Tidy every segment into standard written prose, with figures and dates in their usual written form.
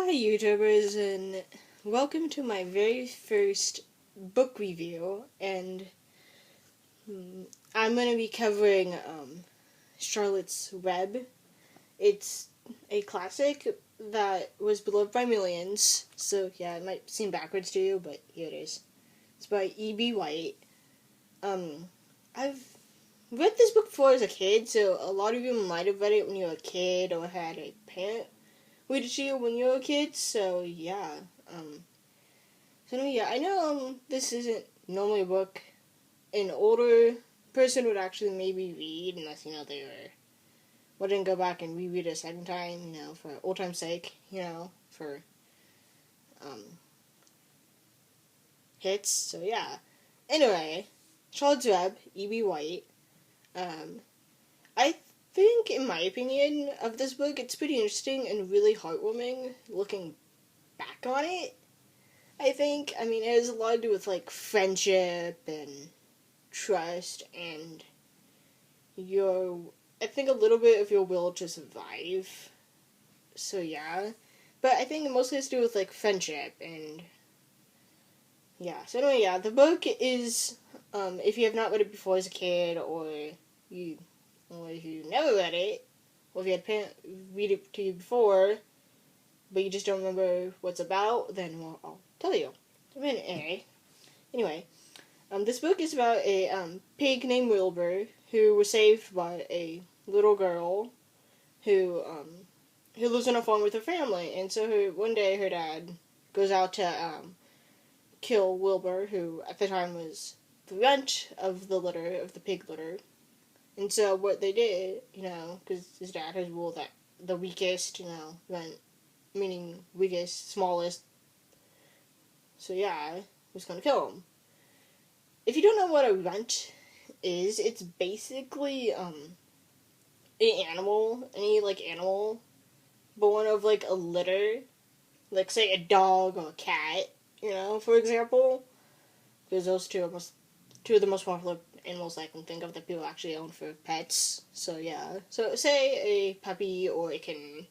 Hi YouTubers, and welcome to my very first book review, and I'm going to be covering Charlotte's Web. It's a classic that was beloved by millions, so yeah, it might seem backwards to you, but here it is. It's by E.B. White. I've read this book before as a kid, so a lot of you might have read it when you were a kid or had a parent read it to you when you were a kid, so yeah. I know this isn't normally a book an older person would actually maybe read, unless, they wouldn't go back and reread it a second time, for old time's sake, for um, hits, so yeah. Anyway, Charlotte's Web, E.B. White. I think, in my opinion, of this book, it's pretty interesting and really heartwarming looking back on it. I think, it has a lot to do with, friendship and trust and I think a little bit of your will to survive. So, yeah. But I think it mostly has to do with, friendship and, yeah. So, anyway, yeah, the book is, if you have not read it before as a kid, or if you never read it, or if you had parents read it to you before, but you just don't remember what's about, then, well, I'll tell you. Anyway, this book is about a pig named Wilbur who was saved by a little girl who lives on a farm with her family. And so one day her dad goes out to kill Wilbur, who at the time was the runt of the litter, of the pig litter. And so what they did, because his dad has ruled that the weakest, runt, meaning weakest, smallest, so yeah, was going to kill him. If you don't know what a runt is, it's basically any animal, born of a litter, say a dog or a cat, for example, because those two are two of the most popular animals I can think of that people actually own for pets. So yeah, so say a puppy or a kitten,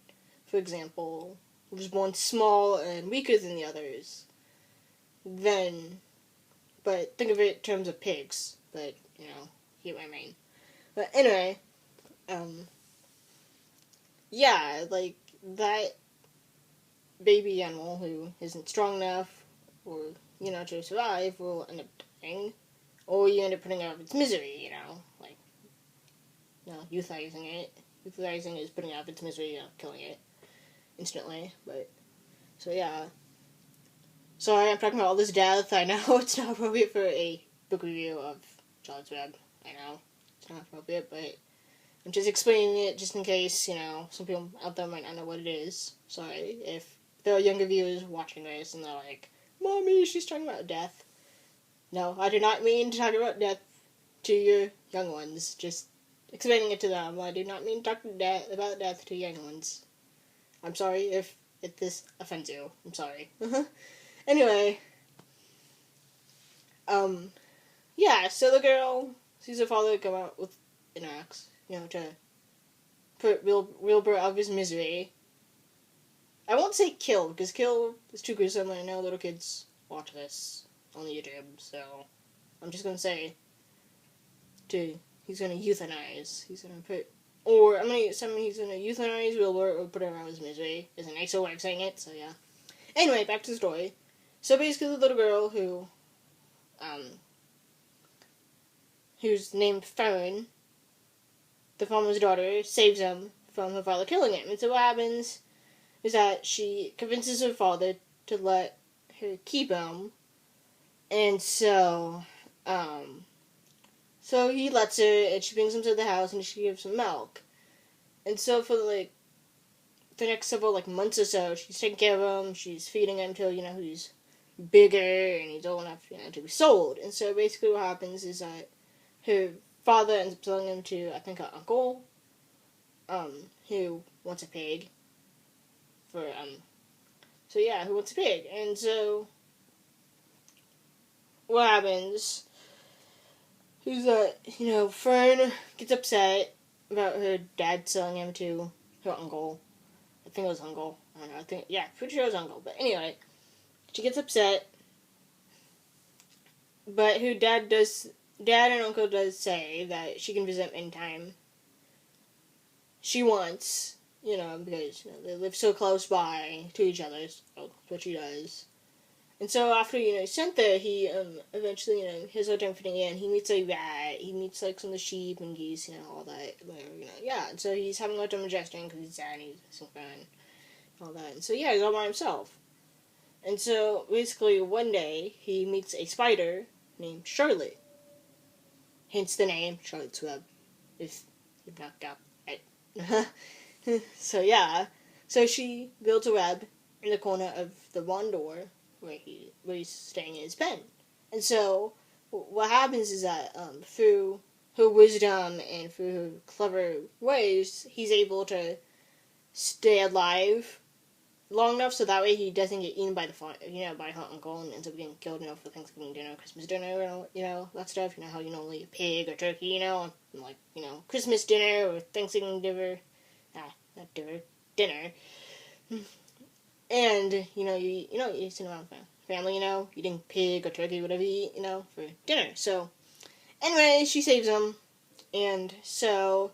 for example, was born small and weaker than the others, but think of it in terms of pigs, but, you get what I mean. But anyway, yeah, that baby animal who isn't strong enough, or, to survive, will end up dying, or you end up putting it out of its misery, euthanizing it. Euthanizing is putting it out of its misery, killing it instantly, but, so yeah. Sorry, I'm talking about all this death. I know it's not appropriate for a book review of Charlotte's Web. I know it's not appropriate, but I'm just explaining it just in case, some people out there might not know what it is. Sorry if there are younger viewers watching this and they're like, Mommy, she's talking about death. No, I do not mean to talk about death to your young ones. Just explaining it to them. I do not mean to talk about death to young ones. I'm sorry if this offends you. I'm sorry. Anyway, yeah, so the girl sees her father come out with an axe, to put Wilbur out of his misery. I won't say kill, because kill is too gruesome, and I know little kids watch this on YouTube, so I'm just gonna say he's gonna euthanize. He's gonna euthanize Wilbur or put him out of his misery. Is a nicer way of saying it, so yeah. Anyway, back to the story. So basically the little girl who's named Fern, the farmer's daughter, saves him from her father killing him. And so what happens is that she convinces her father to let her keep him. And so he lets her, and she brings him to the house, and she gives him milk. And so for the next several months or so, she's taking care of him. She's feeding him till he's bigger and he's old enough to be sold. And so basically what happens is that her father ends up selling him to, I think, her uncle, who wants a pig. Who wants a pig. And so what happens is that, Fern gets upset about her dad selling him to her uncle. think it was Uncle. I don't know. Pretty sure it was Uncle. But anyway, she gets upset. But Dad and Uncle does say that she can visit anytime she wants, because they live so close by to each other. So that's what she does. And so after, he's sent there, he eventually, his whole time fitting in, he meets a rat, he meets, like, some of the sheep and geese, all that, yeah. And so he's having a lot of time adjusting because he's sad and he's some fun and all that. And so, yeah, he's all by himself. And so, basically, one day, he meets a spider named Charlotte. Hence the name, Charlotte's Web, if you've not got it. So, yeah. So she builds a web in the corner of the barn door where he's staying in his pen. And so, what happens is that, through her wisdom and through her clever ways, he's able to stay alive long enough so that way he doesn't get eaten by by her uncle and ends up getting killed, for Thanksgiving dinner, Christmas dinner, that stuff. How you normally eat pig or turkey, and like, Christmas dinner or Thanksgiving dinner. Dinner. And, you sit around family, eating pig or turkey, whatever you eat, for dinner. So, anyway, she saves him, and so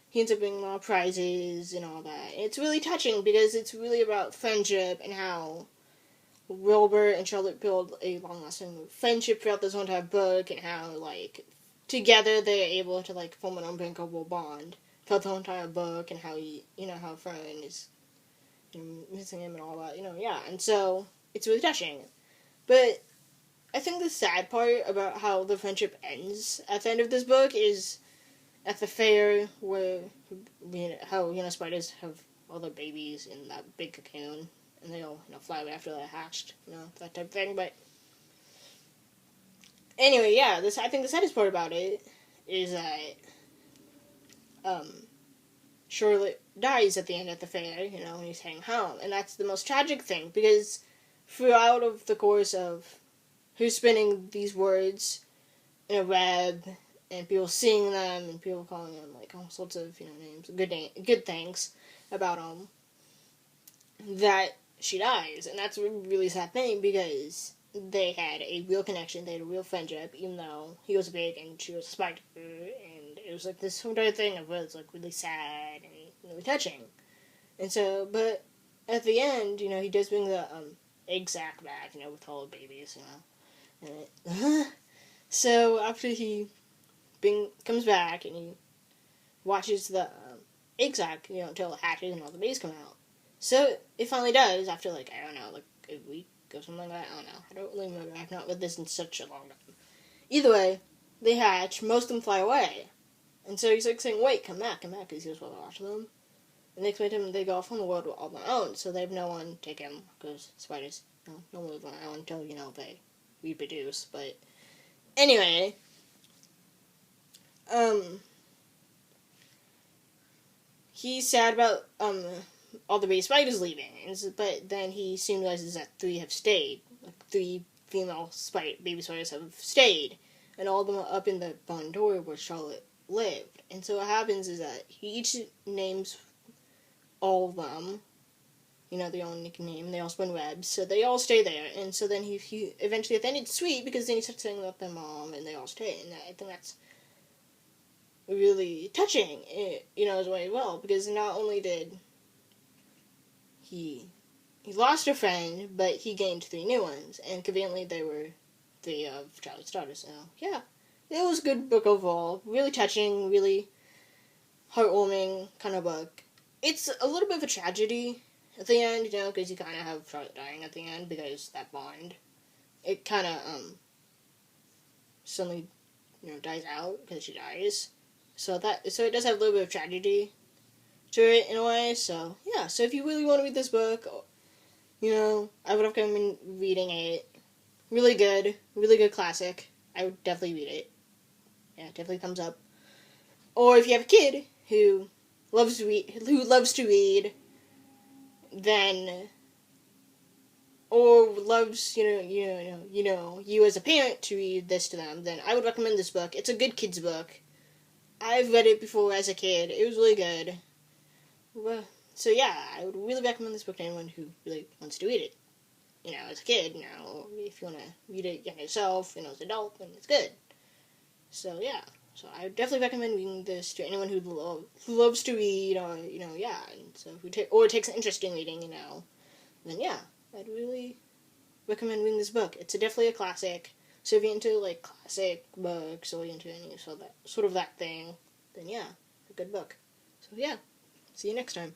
he ends up winning a lot of prizes and all that. And it's really touching because it's really about friendship and how Wilbur and Charlotte build a long-lasting friendship throughout this whole entire book, and how, like, together they're able to, like, form an unbreakable bond throughout the whole entire book, and how how Fern is missing him and all that, yeah. And so, it's really touching. But I think the sad part about how the friendship ends at the end of this book is at the fair where, how, spiders have all their babies in that big cocoon, and they all, fly away after they're hatched, that type of thing. But anyway, yeah, I think the saddest part about it is that, Charlotte dies at the end at the fair, when he's heading home. And that's the most tragic thing, because throughout of the course of her spinning these words in a web, and people seeing them, and people calling them, like, all sorts of, names, good things about them, that she dies. And that's a really sad thing, because they had a real connection, they had a real friendship, even though he was big and she was a spider, and it was, like, this whole entire thing of was, like, really sad and really touching. And so, but at the end, he does bring the, egg sack back, with all the babies, and so after he comes back and he watches the egg sack, until it hatches and all the babies come out. So it finally does after, like, I don't know, like a week or something like that. I don't know. I don't really remember. I've not read this in such a long time. Either way, they hatch. Most of them fly away, and so he's like saying, "Wait, come back," because he was well watching them. And they explain to him they go off on the world all on their own, so they have no one take him because spiders don't live on their own until they reproduce. But anyway. He's sad about, all the baby spiders leaving, but then he soon realizes that 3 have stayed. Like, 3 female baby spiders have stayed, and all of them are up in the barn door where Charlotte lived. And so what happens is that he each names all of them, their own nickname, they all spin webs, so they all stay there. And so then he eventually, at the end, it's sweet, because then he starts saying about their mom, and they all stay, and I think that's really touching, as well, because not only did he lost a friend, but he gained 3 new ones, and conveniently they were 3 of Charlotte's daughters. So yeah, it was a good book overall, really touching, really heartwarming kind of book. It's a little bit of a tragedy at the end, because you kind of have Charlotte dying at the end, because that bond, it kind of suddenly dies out because she dies. So it does have a little bit of tragedy to it in a way. So yeah, so if you really want to read this book, I would recommend reading it. Really good classic. I would definitely read it. Yeah, definitely thumbs up. Or if you have a kid who loves to read, then, or loves you as a parent to read this to them, then I would recommend this book. It's a good kids book. I've read it before as a kid. It was really good. So yeah, I would really recommend this book to anyone who really wants to read it. As a kid, or if you want to read it yourself, as an adult, then it's good. So yeah, so I would definitely recommend reading this to anyone who loves to read, or yeah, and so or takes an interest in reading, then yeah, I'd really recommend reading this book. It's definitely a classic. So if you're into like classic books or into any sort of that thing, then yeah, it's a good book. So yeah, see you next time.